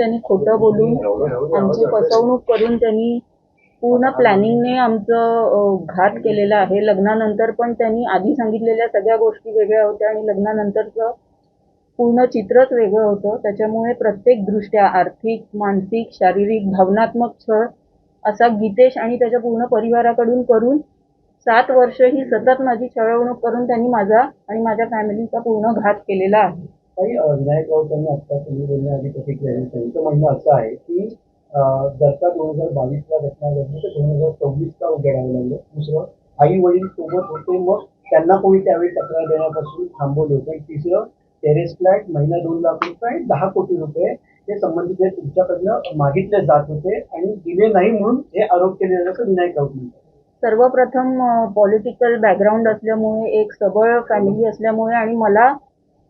त्यांनी खोटं बोलून आमची फसवणूक करून त्यांनी पूर्ण प्लॅनिंगने आमचं घात केलेला आहे. लग्नानंतर पण त्यांनी आधी सांगितलेल्या सगळ्या गोष्टी वेगळ्या होत्या आणि लग्नानंतरचं पूर्ण चित्रच वेगळं होतं. त्याच्यामुळे प्रत्येक दृष्ट्या आर्थिक, मानसिक, शारीरिक, भावनात्मक छळ असा गीतेश आणि त्याच्या पूर्ण परिवाराकडून करून 7 वर्ष ही सतत माझी छळवणूक करून त्यांनी माझा आणि माझ्या फॅमिलीचा पूर्ण घात केलेला आहे. काही विनायक राऊतांनी आता तुम्ही बोलण्याआधी प्रतिक्रिया दिली. त्यांचं म्हणणं असं आहे की जर का 2022ला घटना घडली तर 2026ला उघडावं लागलं. दुसरं, आई वडील सोबत होते, मग त्यांना कोणी त्यावेळी तक्रार देण्यापासून थांबवले होते. तिसरं, टेरेस फ्लॅट, महिना 2 लाख रुपये आणि 10 कोटी रुपये हे संबंधित तुमच्याकडनं मागितले जात होते आणि दिले नाही म्हणून हे आरोप केले जातात विनायक राऊत म्हणतात. सर्वप्रथम पॉलिटिकल बॅकग्राऊंड असल्यामुळे, एक सबळ फॅमिली असल्यामुळे आणि मला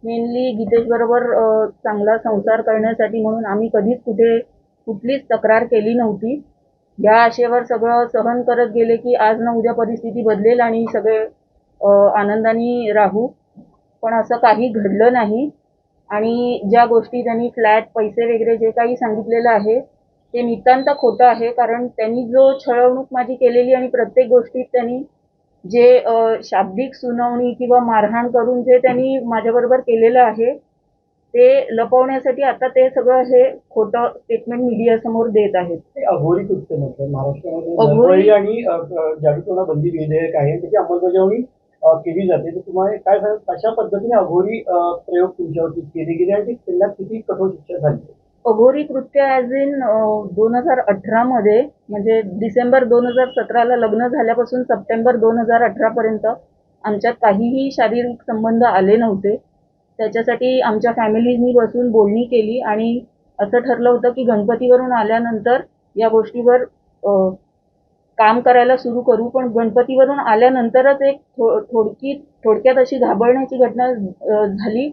मेनली गीतेश बरोबर चांगला संसार करण्यासाठी म्हणून आम्ही कधीच कुठलीच तक्रार केली नव्हती. या आशेवर सगळं सहन करत गेले की आज ना उद्या परिस्थिती बदलेल आणि सगळे आनंदाने राहू. पण असं काही घडलं नाही आणि ज्या गोष्टी त्यांनी फ्लॅट, पैसे वगैरे जे काही सांगितलेलं आहे ते नितांत खोटं आहे. कारण त्यांनी जो छळवणूक माझी केलेली आणि प्रत्येक गोष्टीत त्यांनी जे शाब्दिक सुनावणी किंवा मारहाण करून जे त्यांनी माझ्याबरोबर केलेलं आहे ते लपवण्यासाठी आता ते सगळं हे खोटं स्टेटमेंट मीडियासमोर देत आहेत. ते अघोरी कृत्य म्हणतात. महाराष्ट्रामध्ये आणि जादूटोणा बंदी विधेयक आहे, त्याची अंमलबजावणी केली जाते. तर तुम्हाला काय सांग, कशा पद्धतीने अघोरी प्रयोग तुमच्यावरती केले गेले आणि त्यांना किती कठोर शिक्षा झाली? अघोरी कृत्य ॲज इन 2018 मध्ये, म्हणजे डिसेंबर 2017ला लग्न झाल्यापासून सप्टेंबर 2018 पर्यंत आमच्यात काहीही शारीरिक संबंध आले नव्हते. त्याच्यासाठी आमच्या फॅमिलीजनी बसून बोलणी केली आणि असं ठरलं होतं की गणपतीवरून आल्यानंतर या गोष्टीवर काम करायला सुरू करू. पण गणपतीवरून आल्यानंतरच एक थोडक्यात अशी घाबरण्याची घटना झाली,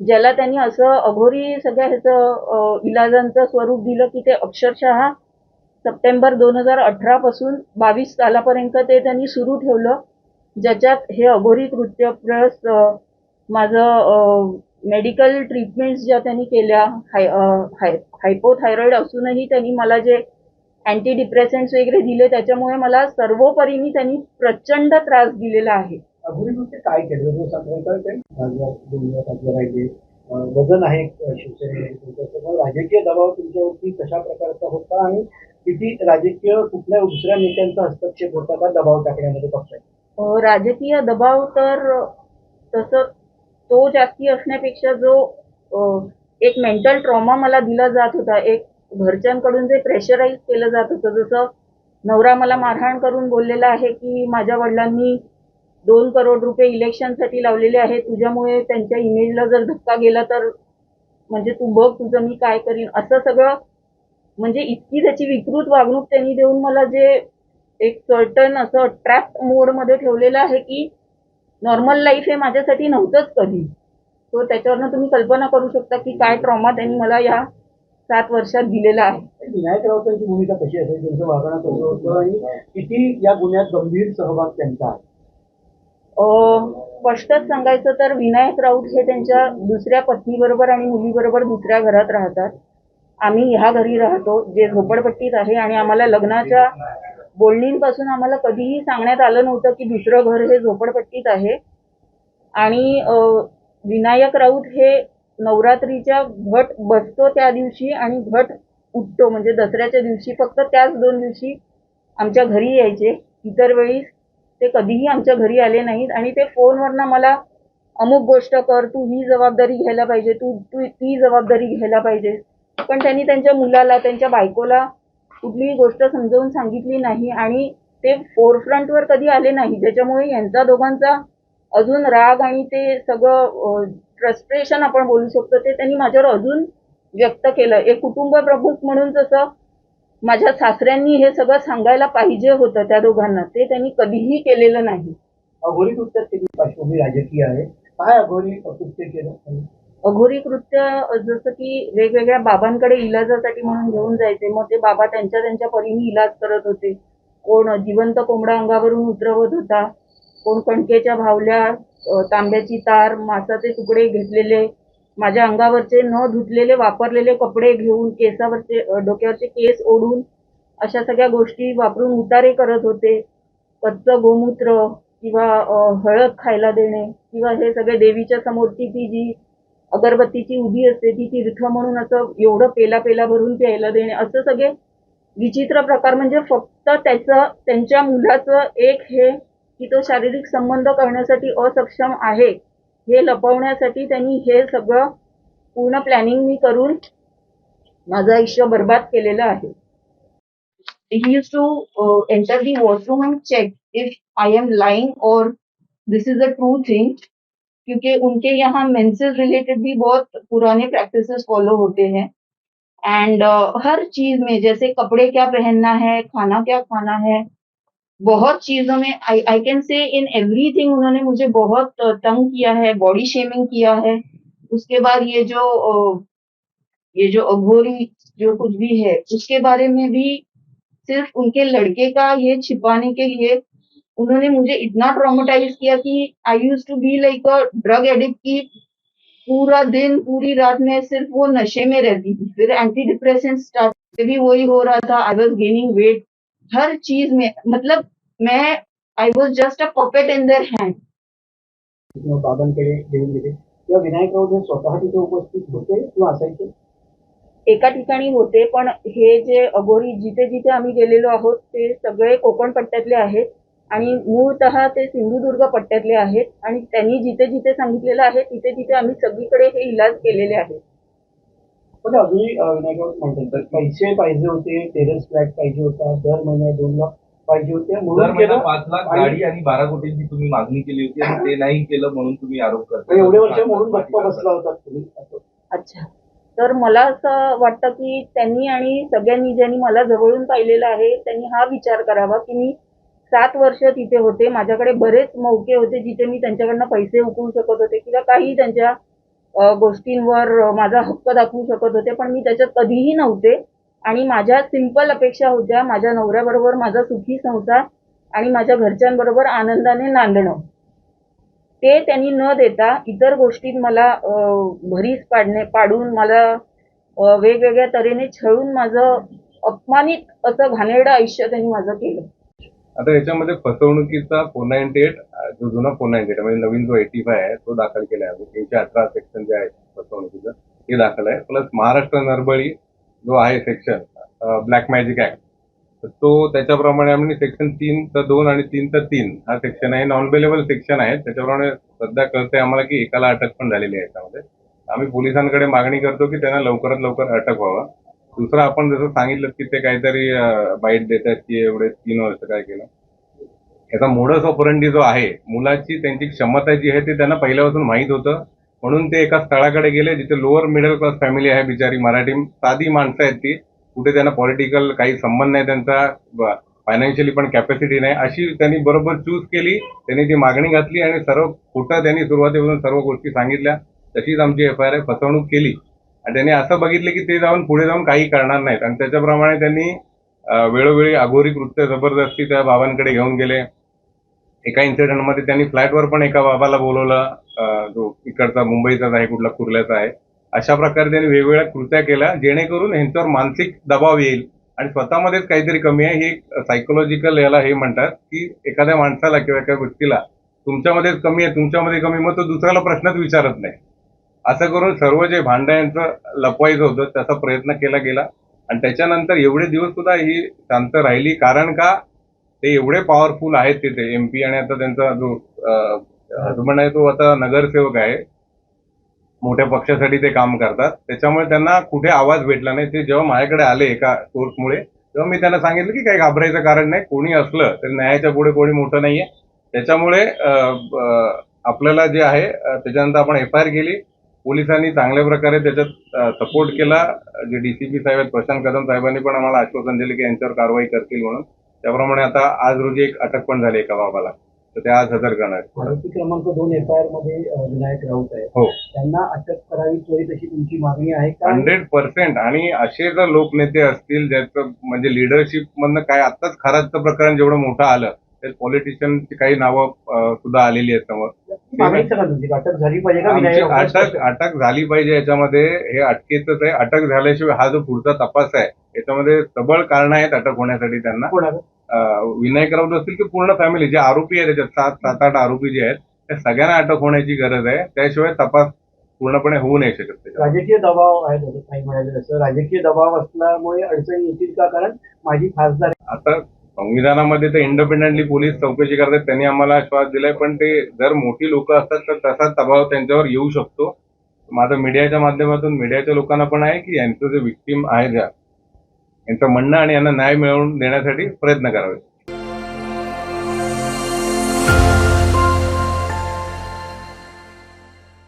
ज्याला त्यांनी असं अघोरी सगळ्या ह्याचं इलाजांचं स्वरूप दिलं की ते अक्षरशः सप्टेंबर 2018 पासून 22 सालापर्यंत ते त्यांनी सुरू ठेवलं, ज्याच्यात हे अघोरी कृत्य प्लस माझं मेडिकल ट्रीटमेंट्स ज्या त्यांनी केल्या, हायपोथायरॉइड असूनही त्यांनी मला जे अँटी डिप्रेसंट्स वगैरे दिले त्याच्यामुळे मला सर्वोपरीने त्यांनी प्रचंड त्रास दिलेला आहे. अघोरी कृत्य काय केलं? वजन आहे शिवसेनेचं, राजकीय दबाव तुमच्यावरती कशा प्रकारचा होता आणि किती राजकीय कुठल्या दुसऱ्या नेत्यांचा हस्तक्षेप होता का दबाव टाकण्यामध्ये पक्षाचा? राजकीय दबाव तर तसं तो जास्ती असण्यापेक्षा जो एक मेंटल ट्रॉमा मला दिला जात होता, एक घरच्यांकडून जे प्रेशराईज केलं जात होतं, जसं नवरा मला मारहाण करून बोललेला आहे की माझ्या वडिलांनी 2 करोड रुपये इलेक्शनसाठी लावलेले आहेत, तुझ्यामुळे त्यांच्या इमेजला जर धक्का गेला तर म्हणजे तू बघ तुझं मी काय करीन, असं सगळं म्हणजे इतकी त्याची विकृत वागणूक त्यांनी देऊन मला जे एक सर्टन असं ट्रॅप मोडमध्ये ठेवलेलं आहे की नॉर्मल लाईफ हे माझ्यासाठी नव्हतंच कधी. तो त्याच्यावरनं तुम्ही कल्पना करू शकता की काय ट्रॉमा त्यांनी मला या 7 वर्षात दिलेला आहे. विनायक राऊतांची भूमिका कशी असेल, त्यांचं वागणं कसं होतं आणि किती या गुन्ह्यात गंभीर सहभाग त्यांचा आहे? स्पष्टच सांगायचं तर विनायक राऊत हे त्यांच्या दुसऱ्या पत्नीबरोबर आणि मुलीबरोबर दुसऱ्या घरात राहतात. आम्ही ह्या घरी राहतो जे झोपडपट्टीत आहे आणि आम्हाला लग्नाच्या बोलणींपासून आम्हाला कधीही सांगण्यात आलं नव्हतं की दुसरं घर हे झोपडपट्टीत आहे. आणि विनायक राऊत हे नवरात्रीच्या घट बसतो त्या दिवशी आणि घट उठतो म्हणजे दसऱ्याच्या दिवशी फक्त त्याच 2 दिवशी आमच्या घरी यायचे. इतर वेळी ते कधीही आमच्या घरी आले नाहीत आणि ते फोनवरनं मला अमुक गोष्ट कर, तू ही जबाबदारी घ्यायला पाहिजे, तू ती जबाबदारी घ्यायला पाहिजे. पण त्यांनी त्यांच्या मुलाला, त्यांच्या बायकोला कुठलीही गोष्ट समजावून सांगितली नाही आणि ते फोरफ्रंटवर कधी आले नाही, ज्याच्यामुळे यांचा दोघांचा अजून राग आणि ते सगळं फ्रस्ट्रेशन आपण बोलू शकतो ते त्यांनी माझ्यावर अजून व्यक्त केलं. एक कुटुंब प्रमुख म्हणून जसं माझ्या सासऱ्यांनी हे सगळं सांगायला पाहिजे होतं त्या दोघांना, ते त्यांनी कधीही केलेलं नाही. अघोरी कृत्यात किती पार्श्वभूमी राजकीय आहे, काय अघोरी कृत्य केलं? अघोरी कृत्य जसं की वेगवेगळ्या बाबांकडे इलाजासाठी म्हणून घेऊन जायचे, मग ते बाबा त्यांच्या परीने इलाज करत होते. कोण जिवंत कोंबडा अंगावरून उतरवत होता, कोण कणकेच्या भावल्या, तांब्याची तार, मांसाचे तुकडे घेतलेले माझ्या अंगावरचे न धुतलेले वापरलेले कपडे घेऊन केसावरचे डोक्यावरचे केस ओढून अशा सगळ्या गोष्टी वापरून उतारे करत होते. कच्चं गोमूत्र किंवा हळद खायला देणे किंवा हे सगळे देवीच्या समोरची ती जी अगरबत्तीची उदी असते ती तीर्थ म्हणून असं एवढं पेला पेला भरून प्यायला देणे, असं सगळे विचित्र प्रकार. म्हणजे फक्त त्यांच्या मुलाचं एक हे की तो शारीरिक संबंध करण्यासाठी असक्षम आहे हे लपवण्यासाठी त्यांनी हे सगळं पूर्ण प्लॅनिंग मी करून माझं आयुष्य बर्बाद केलेलं आहे. He used to enter the washroom and check if I am lying or this is a true thing, क्योंकि उनके यहाँ मेंसेस रिलेटेड भी बहुत पुराने प्रैक्टिसेस फॉलो होते हैं. एंड हर चीज में जैसे कपड़े क्या पहनना है, खाना क्या खाना है, बहुत चीजों में I can say in everything उन्होंने मुझे बहुत तंग किया है, बॉडी शेमिंग किया है. उसके बाद ये जो अघोरी जो कुछ भी है उसके बारे में भी सिर्फ उनके लड़के का ये छिपाने के लिए उन्होंने मुझे इतना ट्रॉमेटाइज किया कि I used to be like a drug addict की पूरा दिन पूरी रात में सिर्फ वो नशे में रहती थी. फिर एंटी डिप्रेसेंट स्टार्ट भी वही हो रहा था. आई वॉज गेनिंग वेट हर चीज में. मतलब मैं I was just a puppet in their hand. बाबांकडे घेऊन गेले किंवा विनायक राऊत हे स्वतः तिथे उपस्थित होते किंवा असायचे? एका ठिकाणी होते, पण हे जे अघोरी जिथे जिथे आम्ही गेलेलो आहोत ते सगळे कोकण पट्ट्यातले आहेत आणि मूळतः ते सिंधुदुर्ग पट्ट्यातले आहेत आणि त्यांनी जिथे जिथे सांगितलेलं आहे तिथे तिथे आम्ही सगळीकडे हे इलाज केलेले आहेत. पण अजूनही विनायक राऊत म्हणतात पैसे पाहिजे होते, टेरेस फ्लॅट पाहिजे होता, दर महिन्यात 2 लाख पाहिजे होते दर म्हणून महिना केलं. 5 लाख गाडी आणि 12 कोटींची तुम्ही मागणी केली होती आणि ते नाही केलं म्हणून तुम्ही आरोप करता. एवढे वर्ष म्हणून गप्पा बसला होता तुम्ही असं. अच्छा, तर मला असं वाटतं की त्यांनी आणि सगळ्यांनी ज्यांनी मला जवळून पाहिलेलं आहे त्यांनी हा विचार करावा की मी 7 वर्ष तिथे होते. माझ्याकडे बरेच मौके होते जिथे मी त्यांच्याकडनं पैसे उकळू शकत होते किंवा काही त्यांच्या गोष्टींवर माझा हक्क दाखवू शकत होते, पण मी त्याच्यात कधीही नव्हते. आणि माझ्या सिंपल अपेक्षा होत्या माझ्या नवऱ्याबरोबर माझा सुखी संसार आणि माझ्या घरच्यांबरोबर आनंदाने नांदणं. ते त्यांनी न देता इतर गोष्टीत मला भरीस पाडून मला वेगवेगळ्या तऱ्हेने छळून माझं अपमानित असं घाणेरडं आयुष्य त्यांनी माझं केलं. आता याच्यामध्ये फसवणुकीचा 498 जो जुना 498 म्हणजे नवीन जो 85 आहे तो दाखल केला आहे. 318 सेक्शन जे आहे फसवणुकीचं ते दाखल आहे. प्लस महाराष्ट्र नरबळी जो आहे सेक्शन ब्लॅक मॅजिक ऍक्ट, तर तो त्याच्याप्रमाणे आम्ही सेक्शन 3(2) आणि 3(3) हा सेक्शन आहे. नॉन बेलेबल सेक्शन आहे. त्याच्याप्रमाणे सध्या कळतंय आम्हाला की एकाला अटक पण झालेली आहे. याच्यामध्ये आम्ही पोलिसांकडे मागणी करतो की त्यांना लवकरात लवकर अटक व्हावा. दुसरं आपण जसं सांगितलं की ते काहीतरी बाईट देतात की एवढे 3 वर्ष काय केलं. याचा मोडस ऑपरंडी जो आहे, मुलाची त्यांची क्षमता जी आहे ते त्यांना पहिल्यापासून माहीत होतं. म्हणून ते एका स्थळाकडे गेले जिथे लोअर मिडल क्लास फॅमिली आहे, बिचारी मराठी साधी माणसं आहेत ती, कुठे त्यांना पॉलिटिकल काही संबंध नाही त्यांचा, फायनान्शियली पण कॅपॅसिटी नाही, अशी त्यांनी बरोबर चूज केली. त्यांनी ती मागणी घातली आणि सर्व खोटं त्यांनी सुरुवातीपासून सर्व गोष्टी सांगितल्या. तशीच आमची FIR फसवणूक केली आणि त्यांनी असं बघितलं की ते जाऊन पुढे जाऊन काही करणार नाहीत आणि त्याच्याप्रमाणे त्यांनी वेळोवेळी अघोरी कृत्य जबरदस्ती त्या बाबांकडे घेऊन गेले. एका इन्सिडेंटमध्ये त्यांनी फ्लॅटवर पण एका बाबाला बोलवलं, जो इकडचा मुंबईचाच आहे, कुठला कुर्ल्याचा आहे. अशा प्रकारे त्यांनी वेगवेगळ्या कृत्या केल्या जेणेकरून ह्यांच्यावर मानसिक दबाव येईल आणि स्वतःमध्येच काहीतरी कमी आहे. हे सायकोलॉजिकल याला हे म्हणतात की एखाद्या माणसाला किंवा एका व्यक्तीला तुमच्यामध्येच कमी आहे, तुमच्यामध्ये कमी, मग तो दुसऱ्याला प्रश्नच विचारत नाही. असं करून सर्व जे भांडं यांचं लपवायचं होतं त्याचा प्रयत्न केला गेला आणि त्याच्यानंतर एवढे दिवस सुद्धा ही शांत राहिली. कारण का, ते एवढे पॉवरफुल आहेत तिथे MP आणि आता त्यांचा जो हजबंड आहे तो आता नगरसेवक आहे, मोठ्या पक्षासाठी ते काम करतात. त्याच्यामुळे त्यांना कुठे आवाज भेटला नाही. ते जेव्हा माझ्याकडे आले एका सोर्समुळे तेव्हा मी त्यांना सांगितलं की काही घाबरायचं कारण नाही, कोणी असलं तरी न्यायाच्या पुढे कोणी मोठं नाहीये. त्याच्यामुळे आपल्याला जे आहे त्याच्यानंतर आपण FIR केली. पोलिसांनी चांगल्या प्रकारे त्याच्यात सपोर्ट केला. जे DCP साहेब आहेत प्रशांत कदम साहेबांनी पण आम्हाला आश्वासन दिले की यांच्यावर कारवाई करतील म्हणून. त्याप्रमाणे आता आज रोजी एक अटक पण झाली एका बाबाला, तर ते आज हजर करणार. आरोपी क्रमांक 2 FIR मध्ये विनायक राऊत आहे. हो, त्यांना अटक करावी त्वरित अशी तुमची मागणी आहे का? 100%. आणि असे जर लोकनेते असतील ज्याचं म्हणजे लिडरशिप मधनं काय, आत्ताच खराचं प्रकरण जेवढं मोठं आलं त्यात पॉलिटिशियनची काही नावं सुद्धा आलेली आहेत समोर. मागणी सगळं तुमची अटक झाली पाहिजे का आमची विनायक अटक झाली पाहिजे. याच्यामध्ये हे अटकेतच आहे. अटक झाल्याशिवाय हा जो पुढचा तपास आहे याच्यामध्ये सबळ कारण आहेत अटक होण्यासाठी त्यांना. कोणाला विनायक राऊत असतील की पूर्ण फॅमिली जे आरोपी आहेत त्याच्यात 7-8 आरोपी जे आहेत त्या सगळ्यांना अटक होण्याची गरज आहे. त्याशिवाय तपास पूर्णपणे होऊ नाही शकत त्याच्यात. राजकीय दबाव आहे जसं काही म्हणाले तसं राजकीय दबाव असल्यामुळे अडचणी येतील का कारण माझी खासदार आता संविधानामध्ये तर इंडिपेंडेंटली पोलीस चौकशी करतात. त्यांनी आम्हाला आश्वास दिलाय, पण ते जर मोठी लोक असतात तर तसा दबाव त्यांच्यावर येऊ शकतो. माझं मीडियाच्या माध्यमातून मीडियाच्या लोकांना पण आहे की यांचं जे विक्टीम आहे ज्या यांचं म्हणणं आणि यांना न्याय मिळवून देण्यासाठी प्रयत्न करावे.